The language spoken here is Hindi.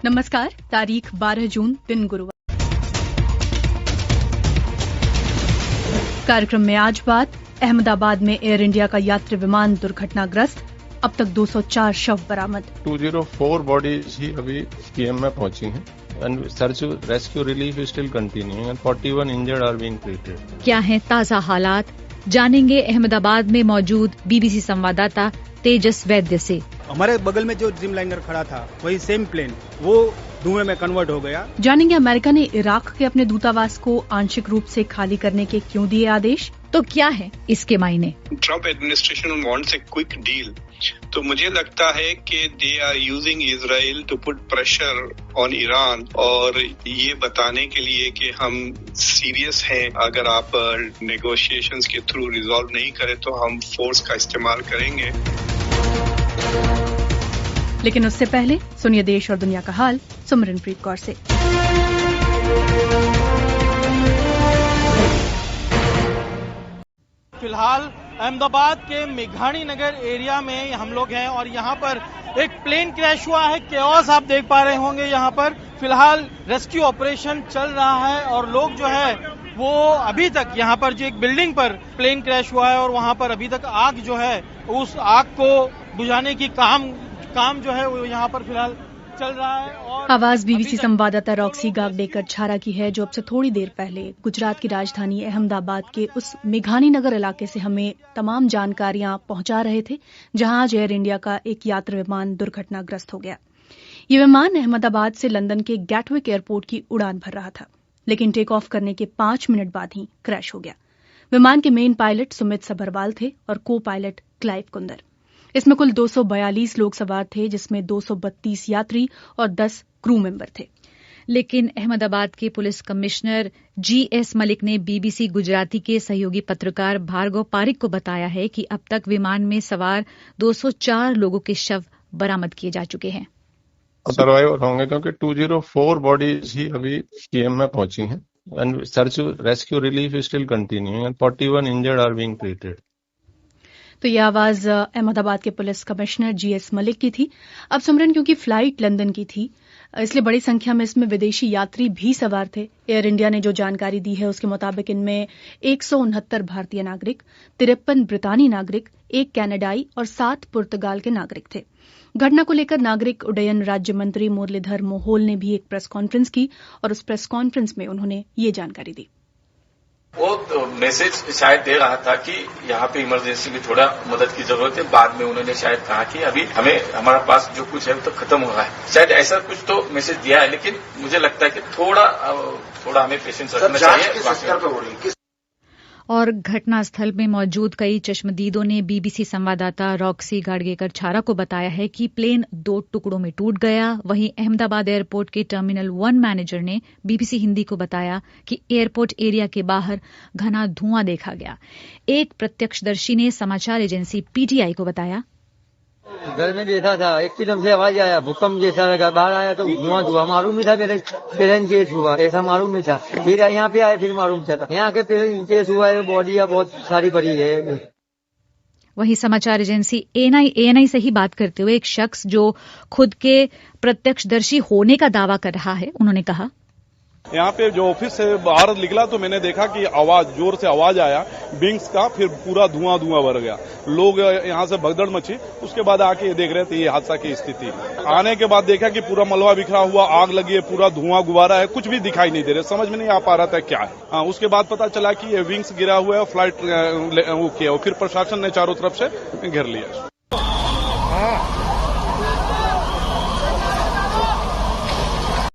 नमस्कार, तारीख 12 जून, दिन गुरुवार। कार्यक्रम में आज बात, अहमदाबाद में एयर इंडिया का यात्री विमान दुर्घटनाग्रस्त, अब तक 204 शव बरामद। 204 बॉडीज ही अभी पीएम में पहुंची हैं and search rescue relief is still continuing and 41 injured are being treated. क्या है ताजा हालात, जानेंगे अहमदाबाद में मौजूद बीबीसी संवाददाता तेजस वैद्य से। हमारे बगल में जो ड्रीम लाइनर खड़ा था, वही सेम प्लेन वो धुएं में कन्वर्ट हो गया। जानेंगे अमेरिका ने इराक के अपने दूतावास को आंशिक रूप से खाली करने के क्यों दिए आदेश, तो क्या है इसके मायने। Trump administration wants a quick deal, तो मुझे लगता है कि they are using Israel to put pressure on Iran और ये बताने के लिए कि हम सीरियस हैं, अगर आप नेगोशिएशंस के थ्रू रिजॉल्व नहीं करें तो हम फोर्स का इस्तेमाल करेंगे। लेकिन उससे पहले सुनिए देश और दुनिया का हाल सिमरनप्रीत कौर से। फिलहाल अहमदाबाद के मेघानी नगर एरिया में हम लोग हैं और यहाँ पर एक प्लेन क्रैश हुआ है। केओस आप देख पा रहे होंगे। यहाँ पर फिलहाल रेस्क्यू ऑपरेशन चल रहा है और लोग जो है वो अभी तक यहाँ पर जो एक बिल्डिंग पर प्लेन क्रैश हुआ है और वहाँ पर अभी तक आग जो है उस आग को बुझाने की काम जो है वो यहाँ पर फिलहाल चल रहा है। और आवाज बीबीसी संवाददाता रॉक्सी गागडेकर छारा की है, जो अब से थोड़ी देर पहले गुजरात की राजधानी अहमदाबाद के उस मेघानी नगर इलाके से हमें तमाम जानकारियां पहुंचा रहे थे, जहां आज एयर इंडिया का एक यात्री विमान दुर्घटनाग्रस्त हो गया। ये विमान अहमदाबाद से लंदन के गैटविक एयरपोर्ट की उड़ान भर रहा था, लेकिन टेक ऑफ करने के 5 मिनट बाद ही क्रैश हो गया। विमान के मेन पायलट सुमित सबरवाल थे और को पायलट क्लाइव कुंदर। इसमें कुल 242 लोग सवार थे, जिसमें 232 यात्री और 10 क्रू मेंबर थे। लेकिन अहमदाबाद के पुलिस कमिश्नर जीएस मलिक ने बीबीसी गुजराती के सहयोगी पत्रकार भार्गव पारिक को बताया है कि अब तक विमान में सवार 204 लोगों के शव बरामद किए जा चुके हैं। सर्वाइवर होंगे क्योंकि 204 बॉडीज ही अभी पीएम में पहुंची हैं and search rescue relief is still continuing and 41 injured are being treated. तो ये आवाज अहमदाबाद के पुलिस कमिश्नर जीएस मलिक की थी। अब सिमरन, क्योंकि फ्लाइट लंदन की थी, इसलिए बड़ी संख्या में इसमें विदेशी यात्री भी सवार थे। एयर इंडिया ने जो जानकारी दी है उसके मुताबिक इनमें 169 भारतीय नागरिक, 53 ब्रितानी नागरिक, 1 कनाडाई और 7 पुर्तगाल के नागरिक थे। घटना को लेकर नागरिक उड्डयन राज्य मंत्री मुरलीधर मोहोल ने भी एक प्रेस कॉन्फ्रेंस की और उस प्रेस कॉन्फ्रेंस में उन्होंने ये जानकारी दी। वो मैसेज शायद दे रहा था कि यहाँ पे इमरजेंसी में थोड़ा मदद की जरूरत है। बाद में उन्होंने शायद कहा कि अभी हमारा पास जो कुछ है वो तो खत्म हो रहा है। शायद ऐसा कुछ तो मैसेज दिया है, लेकिन मुझे लगता है कि थोड़ा हमें पेशेंस रखना चाहिए। और घटनास्थल में मौजूद कई चश्मदीदों ने बीबीसी संवाददाता रॉक्सी गागडेकर छारा को बताया है कि प्लेन 2 टुकड़ों में टूट गया। वहीं अहमदाबाद एयरपोर्ट के टर्मिनल 1 मैनेजर ने बीबीसी हिंदी को बताया कि एयरपोर्ट एरिया के बाहर घना धुआं देखा गया। एक प्रत्यक्षदर्शी ने समाचार एजेंसी पीटीआई को बताया, घर में बैठा था, एकदम से आवाज आया, भूकंप जैसा लगा। बाहर आया तो धुआं मालूम नहीं था, मेरे पेरेंट केस हुआ ऐसा मालूम नहीं था। फिर यहाँ पे आए, फिर मालूम चला यहाँ के पेरेंट केस हुआ है। बॉडियां बहुत सारी पड़ी है। वहीं समाचार एजेंसी एएनआई से ही बात करते हुए एक शख्स जो खुद के प्रत्यक्षदर्शी होने का दावा कर रहा है, उन्होंने कहा, यहाँ पे जो ऑफिस से बाहर निकला तो मैंने देखा कि जोर से आवाज आया विंग्स का, फिर पूरा धुआं भर गया। लोग यहाँ से भगदड़ मची। उसके बाद आके देख रहे थे ये हादसा की स्थिति। आने के बाद देखा कि पूरा मलबा बिखरा हुआ, आग लगी है, पूरा धुआं गुब्बारा है, कुछ भी दिखाई नहीं दे रहा, समझ में नहीं आ पा रहा था क्या है। उसके बाद पता चला कि ये विंग्स गिरा हुआ है, फ्लाइट वो किया, फिर प्रशासन ने चारों तरफ से घेर लिया।